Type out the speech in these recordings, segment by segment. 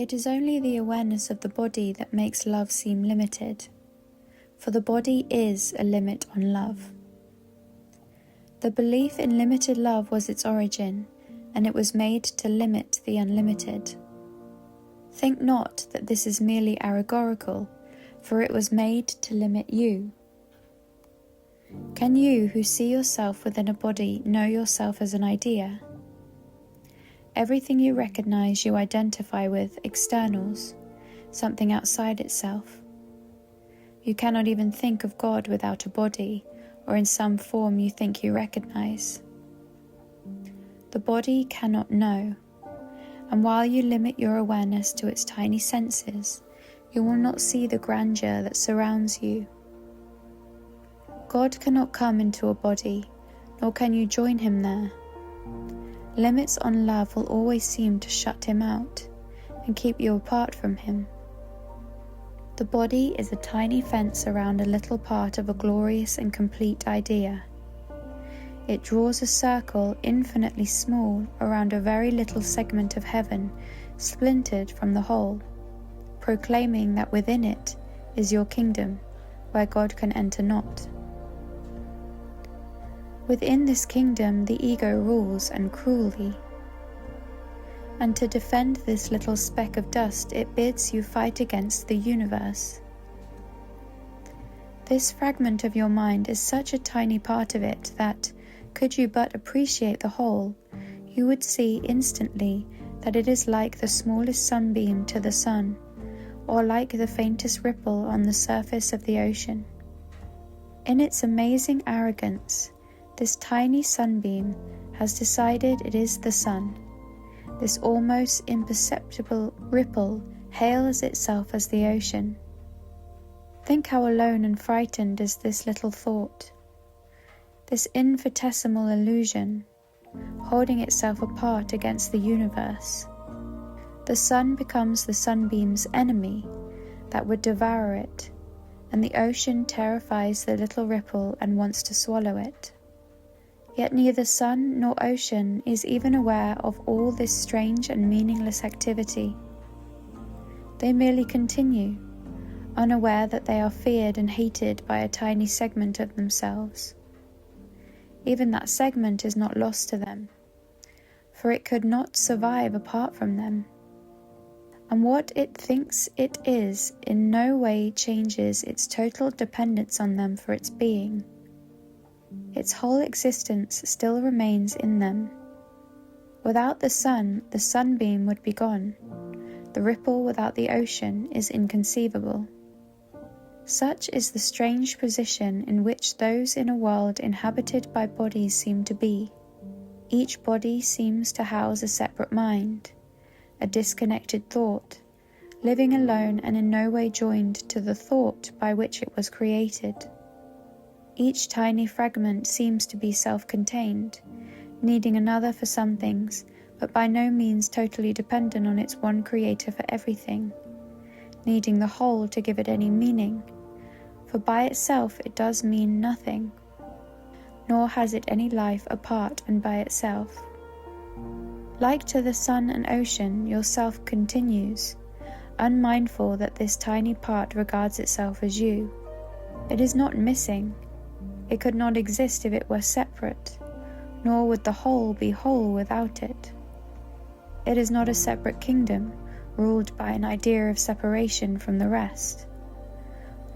It is only the awareness of the body that makes love seem limited, for the body is a limit on love. The belief in limited love was its origin, and it was made to limit the unlimited. Think not that this is merely allegorical, for it was made to limit you. Can you, who see yourself within a body, know yourself as an idea? Everything you recognize you identify with externals, something outside itself. You cannot even think of God without a body, or in some form you think you recognize. The body cannot know, and while you limit your awareness to its tiny senses, you will not see the grandeur that surrounds you. God cannot come into a body, nor can you join him there. Limits on love will always seem to shut him out and keep you apart from him. The body is a tiny fence around a little part of a glorious and complete idea. It draws a circle infinitely small around a very little segment of heaven, splintered from the whole, proclaiming that within it is your kingdom, where God can enter not. Within this kingdom the ego rules, and cruelly. And to defend this little speck of dust, it bids you fight against the universe. This fragment of your mind is such a tiny part of it that, could you but appreciate the whole, you would see instantly that it is like the smallest sunbeam to the sun, or like the faintest ripple on the surface of the ocean. In its amazing arrogance, this tiny sunbeam has decided it is the sun. This almost imperceptible ripple hails itself as the ocean. Think how alone and frightened is this little thought, this infinitesimal illusion, holding itself apart against the universe. The sun becomes the sunbeam's enemy that would devour it, and the ocean terrifies the little ripple and wants to swallow it. Yet neither sun nor ocean is even aware of all this strange and meaningless activity. They merely continue, unaware that they are feared and hated by a tiny segment of themselves. Even that segment is not lost to them, for it could not survive apart from them. And what it thinks it is in no way changes its total dependence on them for its being. Its whole existence still remains in them. Without the sun, the sunbeam would be gone. The ripple without the ocean is inconceivable. Such is the strange position in which those in a world inhabited by bodies seem to be. Each body seems to house a separate mind, a disconnected thought, living alone and in no way joined to the thought by which it was created. Each tiny fragment seems to be self-contained, needing another for some things, but by no means totally dependent on its one creator for everything, needing the whole to give it any meaning, for by itself it does mean nothing, nor has it any life apart and by itself. Like to the sun and ocean, yourself continues, unmindful that this tiny part regards itself as you. It is not missing. It could not exist if it were separate, nor would the whole be whole without it. It is not a separate kingdom, ruled by an idea of separation from the rest,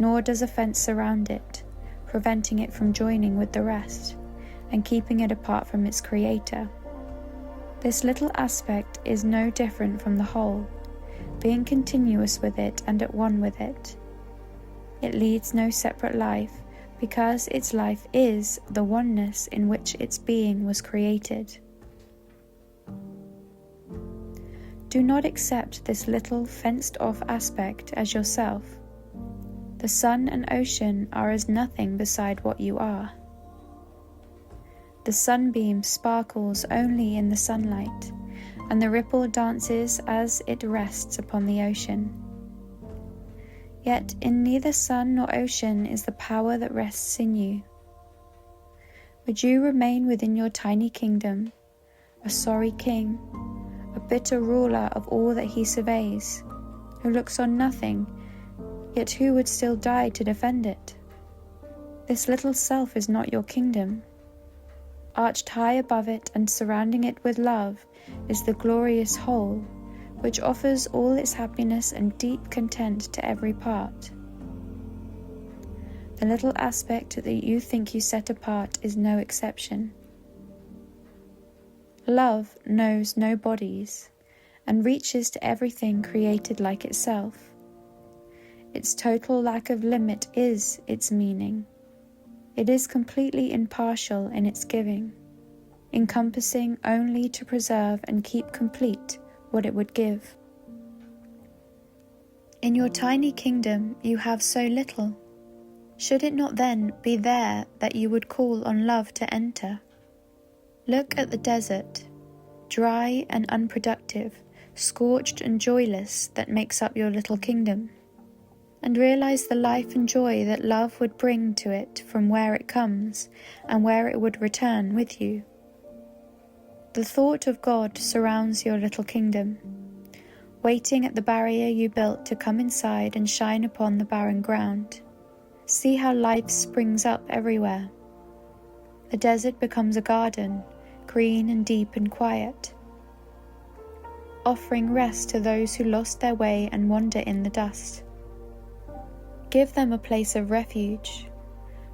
nor does a fence surround it, preventing it from joining with the rest, and keeping it apart from its creator. This little aspect is no different from the whole, being continuous with it and at one with it. It leads no separate life, because its life is the oneness in which its being was created. Do not accept this little fenced-off aspect as yourself. The sun and ocean are as nothing beside what you are. The sunbeam sparkles only in the sunlight, and the ripple dances as it rests upon the ocean. Yet in neither sun nor ocean is the power that rests in you. Would you remain within your tiny kingdom, a sorry king, a bitter ruler of all that he surveys, who looks on nothing, yet who would still die to defend it? This little self is not your kingdom. Arched high above it and surrounding it with love is the glorious whole, which offers all its happiness and deep content to every part. The little aspect that you think you set apart is no exception. Love knows no bodies and reaches to everything created like itself. Its total lack of limit is its meaning. It is completely impartial in its giving, encompassing only to preserve and keep complete what it would give. In your tiny kingdom you have so little. Should it not then be there that you would call on love to enter? Look at the desert, dry and unproductive, scorched and joyless, that makes up your little kingdom, and realize the life and joy that love would bring to it from where it comes and where it would return with you. The thought of God surrounds your little kingdom, waiting at the barrier you built to come inside and shine upon the barren ground. See how life springs up everywhere. The desert becomes a garden, green and deep and quiet, offering rest to those who lost their way and wander in the dust. Give them a place of refuge,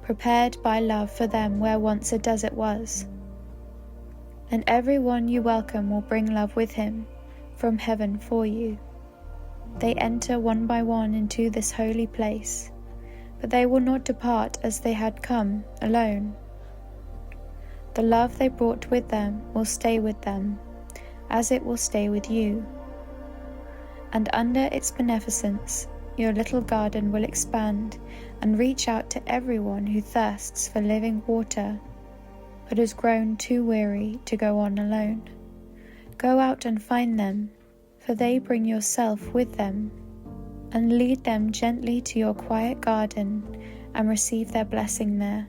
prepared by love for them where once a desert was. And everyone you welcome will bring love with him from heaven for you. They enter one by one into this holy place, but they will not depart as they had come, alone. The love they brought with them will stay with them, as it will stay with you. And under its beneficence, your little garden will expand and reach out to everyone who thirsts for living water, but has grown too weary to go on alone. Go out and find them, for they bring yourself with them, and lead them gently to your quiet garden and receive their blessing there.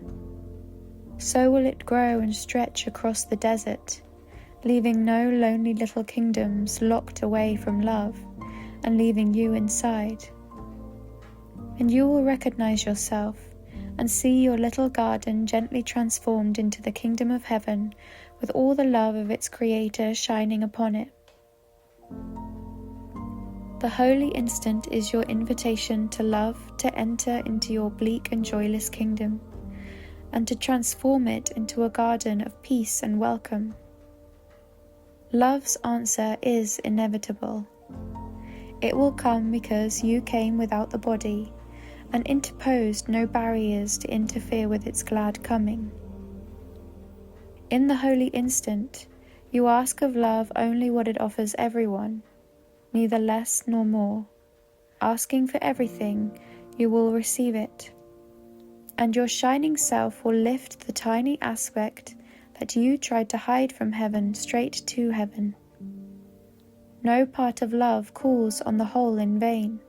So will it grow and stretch across the desert, leaving no lonely little kingdoms locked away from love and leaving you inside. And you will recognize yourself and see your little garden gently transformed into the kingdom of heaven with all the love of its creator shining upon it. The holy instant is your invitation to love to enter into your bleak and joyless kingdom, and to transform it into a garden of peace and welcome. Love's answer is inevitable. It will come because you came without the body, and interposed no barriers to interfere with its glad coming. In the holy instant, you ask of love only what it offers everyone, neither less nor more. Asking for everything, you will receive it, and your shining self will lift the tiny aspect that you tried to hide from heaven straight to heaven. No part of love calls on the whole in vain.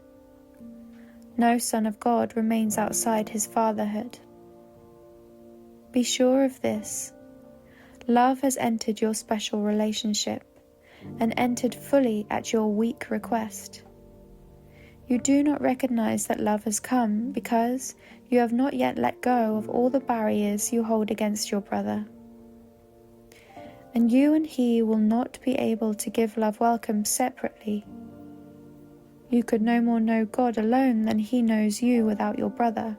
No Son of God remains outside his fatherhood. Be sure of this. Love has entered your special relationship, and entered fully at your weak request. You do not recognize that love has come because you have not yet let go of all the barriers you hold against your brother. And you and he will not be able to give love welcome separately. You could no more know God alone than he knows you without your brother.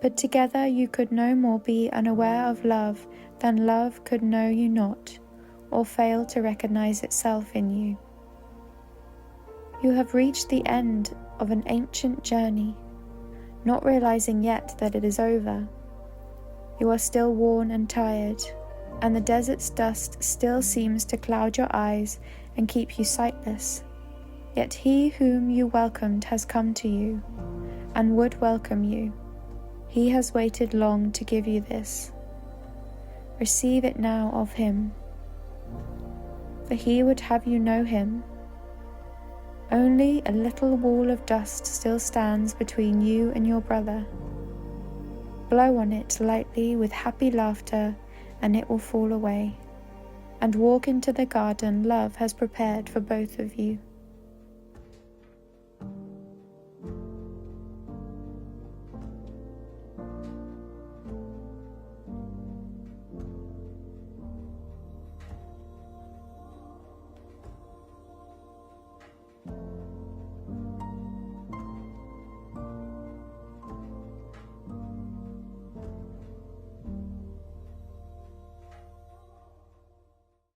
But together you could no more be unaware of love than love could know you not, or fail to recognize itself in you. You have reached the end of an ancient journey, not realizing yet that it is over. You are still worn and tired, and the desert's dust still seems to cloud your eyes and keep you sightless. Yet he whom you welcomed has come to you, and would welcome you. He has waited long to give you this. Receive it now of him, for he would have you know him. Only a little wall of dust still stands between you and your brother. Blow on it lightly with happy laughter, and it will fall away. and walk into the garden love has prepared for both of you.